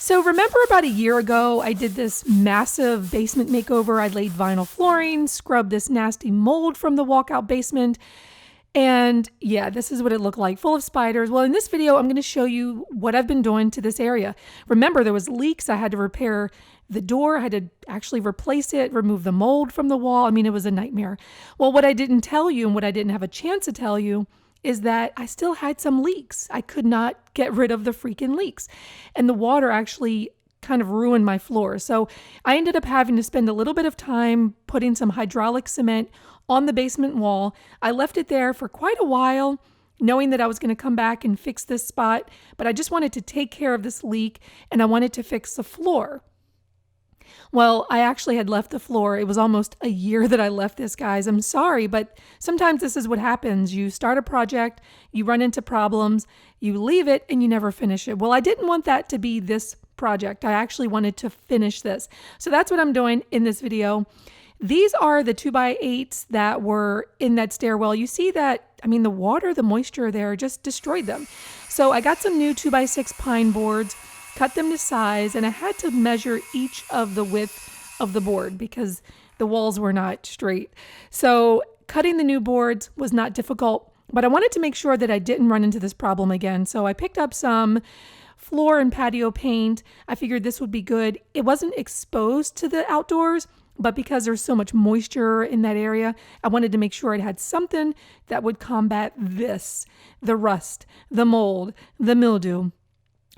So remember about a year ago, I did this massive basement makeover. I laid vinyl flooring, scrubbed this nasty mold from the walkout basement. And yeah, this is what it looked like, full of spiders. Well, in this video, I'm going to show you what I've been doing to this area. Remember, there was leaks. I had to repair the door. I had to actually replace it, remove the mold from the wall. I mean, it was a nightmare. Well, what I didn't tell you and what I didn't have a chance to tell you is that I still had some leaks. I could not get rid of the freaking leaks. And the water actually kind of ruined my floor. So I ended up having to spend a little bit of time putting some hydraulic cement on the basement wall. I left it there for quite a while, knowing that I was going to come back and fix this spot, but I just wanted to take care of this leak and I wanted to fix the floor. Well, I actually had left the floor. It was almost a year that I left this, guys. I'm sorry, but sometimes this is what happens. You start a project, you run into problems, you leave it, and you never finish it. Well, I didn't want that to be this project. I actually wanted to finish this. So that's what I'm doing in this video. These are the 2x8s that were in that stairwell. You see that, I mean, the water, the moisture there just destroyed them. So I got some new 2x6 pine boards, cut them to size, and I had to measure each of the width of the board because the walls were not straight. So cutting the new boards was not difficult, but I wanted to make sure that I didn't run into this problem again. So I picked up some floor and patio paint. I figured this would be good. It wasn't exposed to the outdoors, but because there's so much moisture in that area, I wanted to make sure it had something that would combat this, the rust, the mold, the mildew.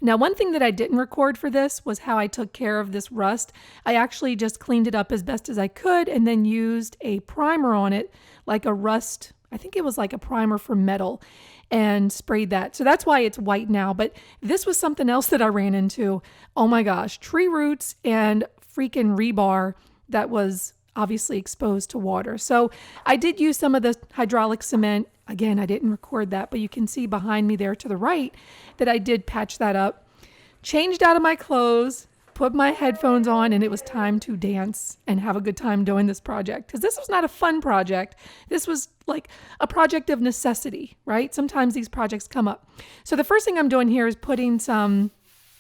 Now, one thing that I didn't record for this was how I took care of this rust. I actually just cleaned it up as best as I could and then used a primer on it, like a rust, I think it was like a primer for metal, and sprayed that. So that's why it's white now. But this was something else that I ran into. Oh my gosh, tree roots and freaking rebar that was obviously exposed to water. So I did use some of the hydraulic cement. Again, I didn't record that, but you can see behind me there to the right that I did patch that up. Changed out of my clothes, put my headphones on, and it was time to dance and have a good time doing this project. Because this was not a fun project. This was like a project of necessity, right? Sometimes these projects come up. So the first thing I'm doing here is putting some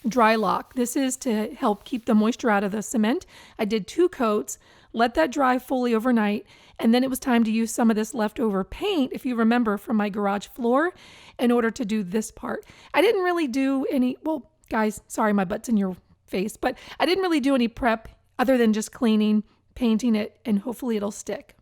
dry lock. This is to help keep the moisture out of the cement. I did 2 coats, let that dry fully overnight, and then it was time to use some of this leftover paint, if you remember, from my garage floor in order to do this part. I didn't really do any, well, guys, sorry my butt's in your face, but I didn't really do any prep other than just cleaning, painting it, and hopefully it'll stick.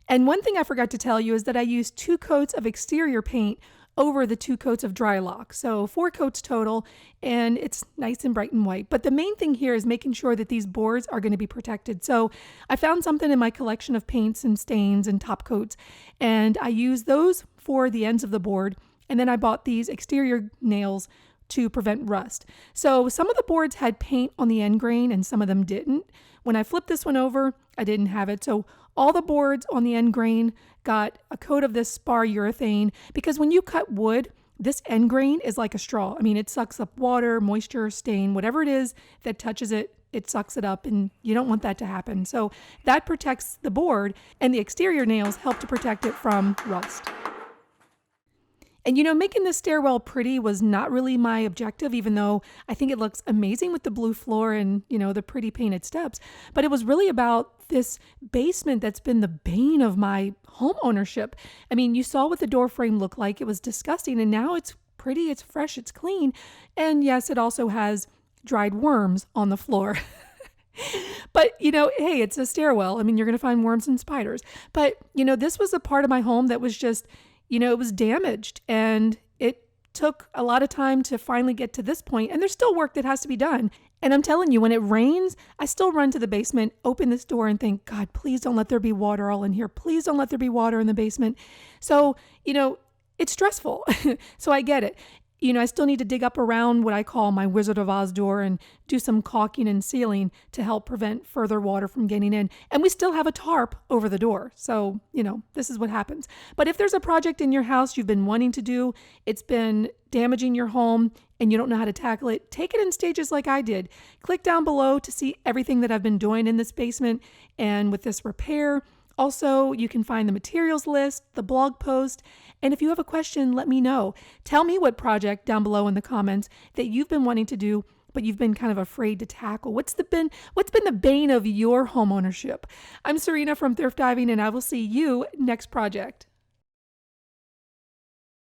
And one thing I forgot to tell you is that I used 2 coats of exterior paint over the 2 coats of dry lock. So 4 coats total, and it's nice and bright and white. But the main thing here is making sure that these boards are going to be protected. So I found something in my collection of paints and stains and top coats, and I used those for the ends of the board. And then I bought these exterior nails to prevent rust. So some of the boards had paint on the end grain and some of them didn't. When I flipped this one over, I didn't have it. So all the boards on the end grain got a coat of this spar urethane, because when you cut wood, this end grain is like a straw. I mean, it sucks up water, moisture, stain, whatever it is that touches it, it sucks it up, and you don't want that to happen. So that protects the board, and the exterior nails help to protect it from rust. And you know, making this stairwell pretty was not really my objective, even though I think it looks amazing with the blue floor and, you know, the pretty painted steps. But it was really about this basement that's been the bane of my home ownership. I mean, you saw what the door frame looked like. It was disgusting, and now it's pretty, it's fresh, it's clean. And yes, it also has dried worms on the floor. But, you know, hey, it's a stairwell. I mean, you're going to find worms and spiders. But, you know, this was a part of my home that was just, you know, it was damaged, and it took a lot of time to finally get to this point, and there's still work that has to be done. And I'm telling you, when it rains, I still run to the basement, open this door, and think, God, please don't let there be water all in here. Please don't let there be water in the basement. So, you know, it's stressful. So I get it. You know, I still need to dig up around what I call my Wizard of Oz door and do some caulking and sealing to help prevent further water from getting in. And we still have a tarp over the door. So, you know, this is what happens. But if there's a project in your house you've been wanting to do, it's been damaging your home, and you don't know how to tackle it, take it in stages like I did. Click down below to see everything that I've been doing in this basement and with this repair. Also, you can find the materials list, the blog post, and if you have a question, let me know. Tell me what project down below in the comments that you've been wanting to do, but you've been kind of afraid to tackle? What's been the bane of your home ownership? I'm Serena from Thrift Diving, and I will see you next project.